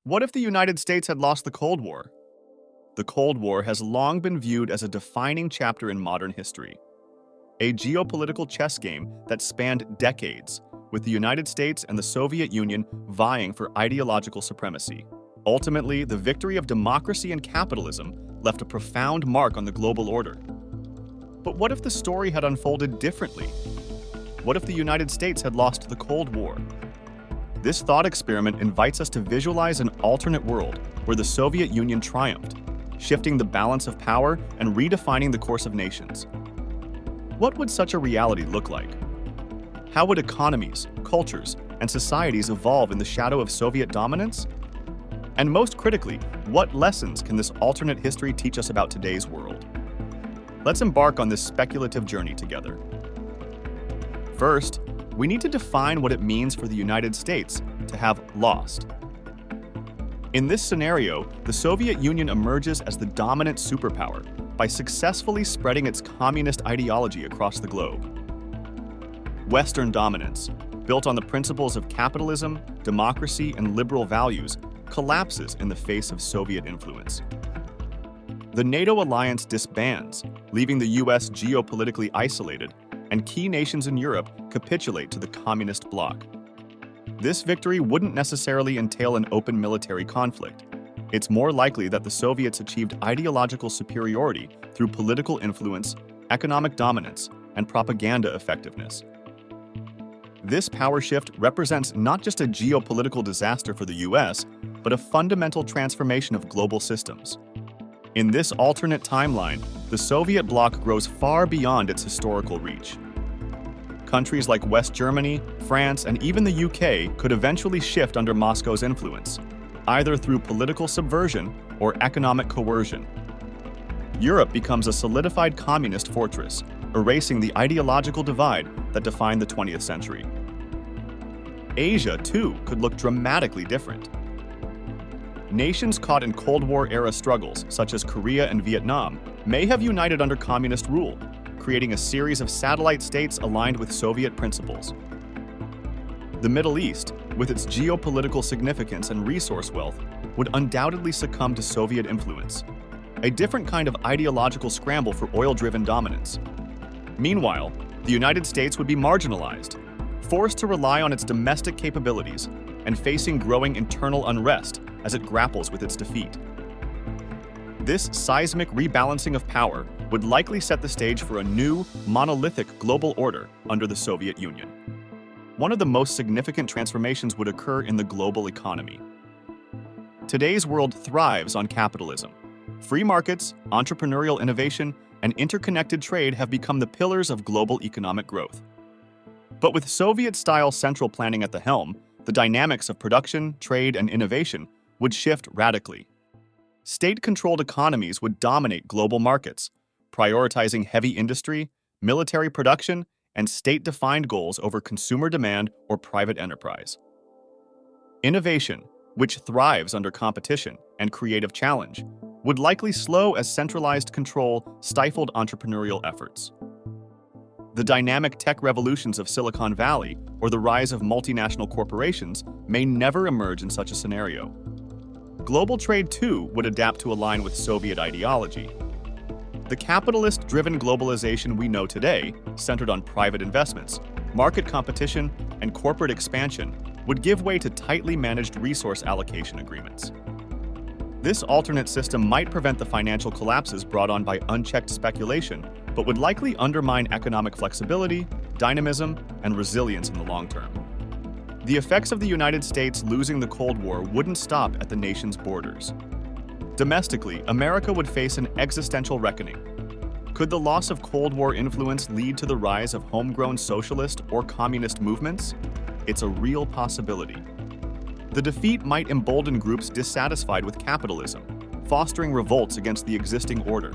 What if the United States had lost the Cold War? The Cold War has long been viewed as a defining chapter in modern history, a geopolitical chess game that spanned decades, with the United States and the Soviet Union vying for ideological supremacy. Ultimately, the victory of democracy and capitalism left a profound mark on the global order. But what if the story had unfolded differently? What if the United States had lost the Cold War? This thought experiment invites us to visualize an alternate world where the Soviet Union triumphed, shifting the balance of power and redefining the course of nations. What would such a reality look like? How would economies, cultures, and societies evolve in the shadow of Soviet dominance? And most critically, what lessons can this alternate history teach us about today's world? Let's embark on this speculative journey together. First, we need to define what it means for the United States to have lost. In this scenario, the Soviet Union emerges as the dominant superpower by successfully spreading its communist ideology across the globe. Western dominance, built on the principles of capitalism, democracy, and liberal values, collapses in the face of Soviet influence. The NATO alliance disbands, leaving the US geopolitically isolated, and key nations in Europe capitulate to the communist bloc. This victory wouldn't necessarily entail an open military conflict. It's more likely that the Soviets achieved ideological superiority through political influence, economic dominance, and propaganda effectiveness. This power shift represents not just a geopolitical disaster for the US, but a fundamental transformation of global systems. In this alternate timeline, the Soviet bloc grows far beyond its historical reach. Countries like West Germany, France, and even the UK could eventually shift under Moscow's influence, either through political subversion or economic coercion. Europe becomes a solidified communist fortress, erasing the ideological divide that defined the 20th century. Asia, too, could look dramatically different. Nations caught in Cold War-era struggles, such as Korea and Vietnam, may have united under communist rule, creating a series of satellite states aligned with Soviet principles. The Middle East, with its geopolitical significance and resource wealth, would undoubtedly succumb to Soviet influence, a different kind of ideological scramble for oil-driven dominance. Meanwhile, the United States would be marginalized, forced to rely on its domestic capabilities, and facing growing internal unrest as it grapples with its defeat. This seismic rebalancing of power would likely set the stage for a new, monolithic global order under the Soviet Union. One of the most significant transformations would occur in the global economy. Today's world thrives on capitalism. Free markets, entrepreneurial innovation, and interconnected trade have become the pillars of global economic growth. But with Soviet-style central planning at the helm, the dynamics of production, trade, and innovation would shift radically. State-controlled economies would dominate global markets, prioritizing heavy industry, military production, and state-defined goals over consumer demand or private enterprise. Innovation, which thrives under competition and creative challenge, would likely slow as centralized control stifled entrepreneurial efforts. The dynamic tech revolutions of Silicon Valley or the rise of multinational corporations may never emerge in such a scenario. Global trade, too, would adapt to align with Soviet ideology. The capitalist-driven globalization we know today, centered on private investments, market competition, and corporate expansion, would give way to tightly managed resource allocation agreements. This alternate system might prevent the financial collapses brought on by unchecked speculation, but would likely undermine economic flexibility, dynamism, and resilience in the long term. The effects of the United States losing the Cold War wouldn't stop at the nation's borders. Domestically, America would face an existential reckoning. Could the loss of Cold War influence lead to the rise of homegrown socialist or communist movements? It's a real possibility. The defeat might embolden groups dissatisfied with capitalism, fostering revolts against the existing order.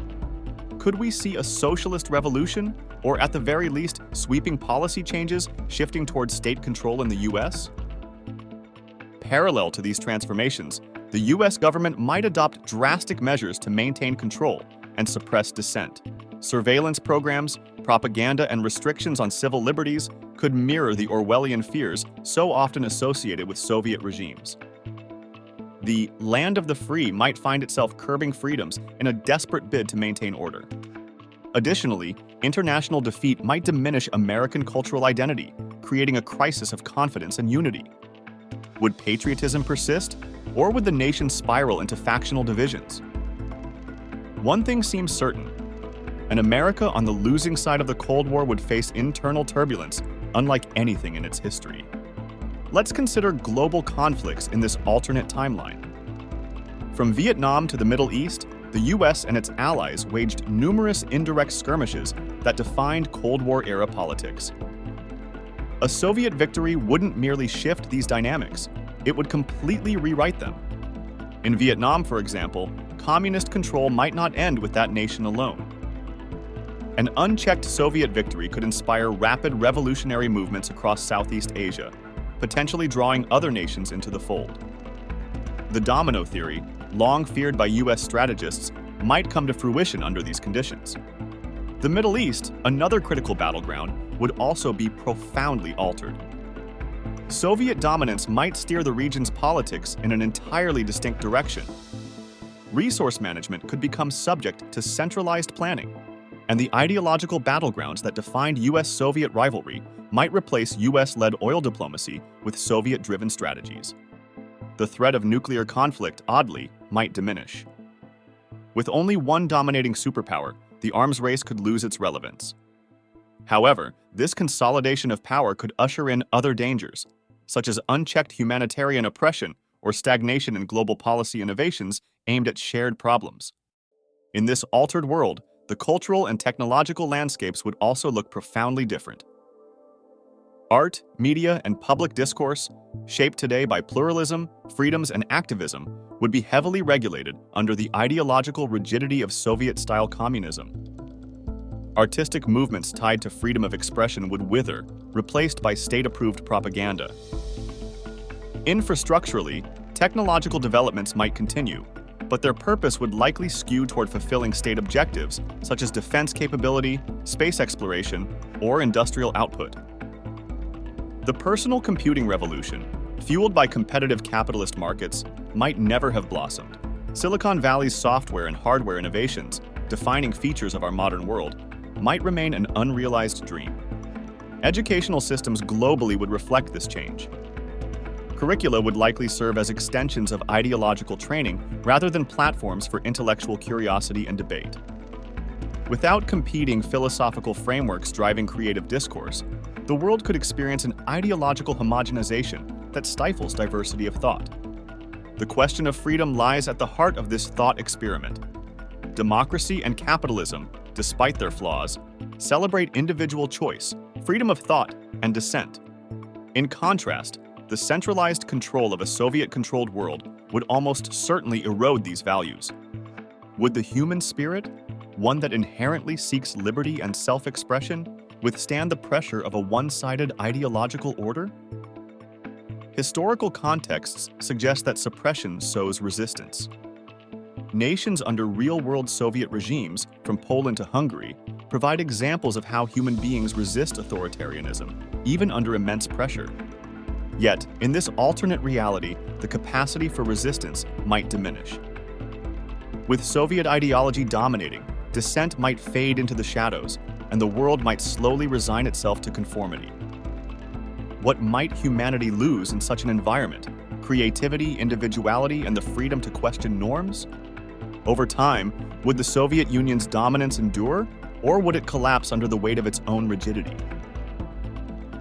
Could we see a socialist revolution, or at the very least, sweeping policy changes shifting towards state control in the US? Parallel to these transformations, the US government might adopt drastic measures to maintain control and suppress dissent. Surveillance programs, propaganda, and restrictions on civil liberties could mirror the Orwellian fears so often associated with Soviet regimes. The land of the free might find itself curbing freedoms in a desperate bid to maintain order. Additionally, international defeat might diminish American cultural identity, creating a crisis of confidence and unity. Would patriotism persist, or would the nation spiral into factional divisions? One thing seems certain: an America on the losing side of the Cold War would face internal turbulence unlike anything in its history. Let's consider global conflicts in this alternate timeline. From Vietnam to the Middle East, the US and its allies waged numerous indirect skirmishes that defined Cold War-era politics. A Soviet victory wouldn't merely shift these dynamics, it would completely rewrite them. In Vietnam, for example, communist control might not end with that nation alone. An unchecked Soviet victory could inspire rapid revolutionary movements across Southeast Asia, potentially drawing other nations into the fold. The domino theory, long feared by US strategists, might come to fruition under these conditions. The Middle East, another critical battleground, would also be profoundly altered. Soviet dominance might steer the region's politics in an entirely distinct direction. Resource management could become subject to centralized planning, and the ideological battlegrounds that defined US-Soviet rivalry might replace US-led oil diplomacy with Soviet-driven strategies. The threat of nuclear conflict, oddly, might diminish. With only one dominating superpower, the arms race could lose its relevance. However, this consolidation of power could usher in other dangers, such as unchecked humanitarian oppression or stagnation in global policy innovations aimed at shared problems. In this altered world, the cultural and technological landscapes would also look profoundly different. Art, media, and public discourse, shaped today by pluralism, freedoms, and activism, would be heavily regulated under the ideological rigidity of Soviet-style communism. Artistic movements tied to freedom of expression would wither, replaced by state-approved propaganda. Infrastructurally, technological developments might continue, but their purpose would likely skew toward fulfilling state objectives such as defense capability, space exploration, or industrial output. The personal computing revolution, fueled by competitive capitalist markets, might never have blossomed. Silicon Valley's software and hardware innovations, defining features of our modern world, might remain an unrealized dream. Educational systems globally would reflect this change. Curricula would likely serve as extensions of ideological training rather than platforms for intellectual curiosity and debate. Without competing philosophical frameworks driving creative discourse, the world could experience an ideological homogenization that stifles diversity of thought. The question of freedom lies at the heart of this thought experiment. Democracy and capitalism, despite their flaws, celebrate individual choice, freedom of thought, and dissent. In contrast, the centralized control of a Soviet-controlled world would almost certainly erode these values. Would the human spirit, one that inherently seeks liberty and self-expression, withstand the pressure of a one-sided ideological order? Historical contexts suggest that suppression sows resistance. Nations under real-world Soviet regimes, from Poland to Hungary, provide examples of how human beings resist authoritarianism, even under immense pressure. Yet, in this alternate reality, the capacity for resistance might diminish. With Soviet ideology dominating, dissent might fade into the shadows, and the world might slowly resign itself to conformity. What might humanity lose in such an environment? Creativity, individuality, and the freedom to question norms? Over time, would the Soviet Union's dominance endure, or would it collapse under the weight of its own rigidity?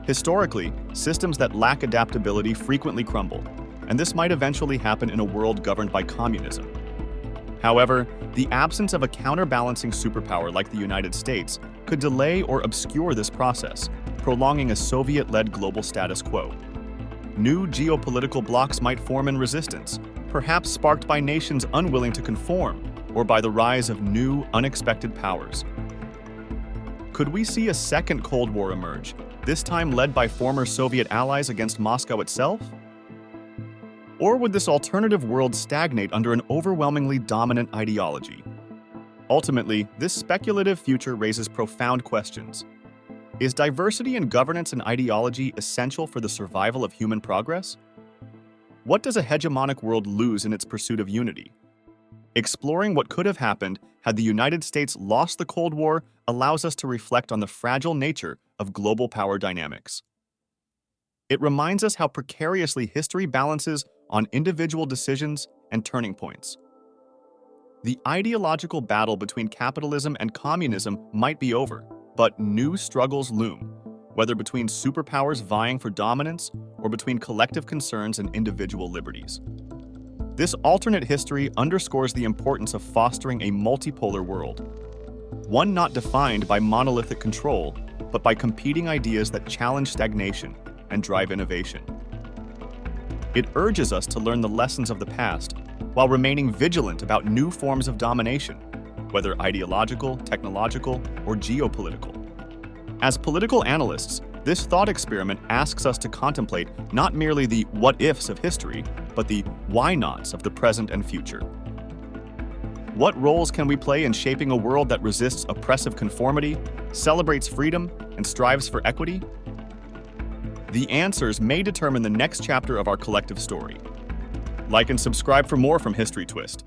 Historically, systems that lack adaptability frequently crumble, and this might eventually happen in a world governed by communism. However, the absence of a counterbalancing superpower like the United States could delay or obscure this process, prolonging a Soviet-led global status quo. New geopolitical blocs might form in resistance, perhaps sparked by nations unwilling to conform, or by the rise of new, unexpected powers. Could we see a second Cold War emerge, this time led by former Soviet allies against Moscow itself? Or would this alternative world stagnate under an overwhelmingly dominant ideology? Ultimately, this speculative future raises profound questions. Is diversity in governance and ideology essential for the survival of human progress? What does a hegemonic world lose in its pursuit of unity? Exploring what could have happened had the United States lost the Cold War allows us to reflect on the fragile nature of global power dynamics. It reminds us how precariously history balances on individual decisions and turning points. The ideological battle between capitalism and communism might be over, but new struggles loom, whether between superpowers vying for dominance or between collective concerns and individual liberties. This alternate history underscores the importance of fostering a multipolar world, one not defined by monolithic control, but by competing ideas that challenge stagnation and drive innovation. It urges us to learn the lessons of the past while remaining vigilant about new forms of domination, whether ideological, technological, or geopolitical. As political analysts, this thought experiment asks us to contemplate not merely the what-ifs of history, but the why-nots of the present and future. What roles can we play in shaping a world that resists oppressive conformity, celebrates freedom, and strives for equity? The answers may determine the next chapter of our collective story. Like and subscribe for more from History Twist.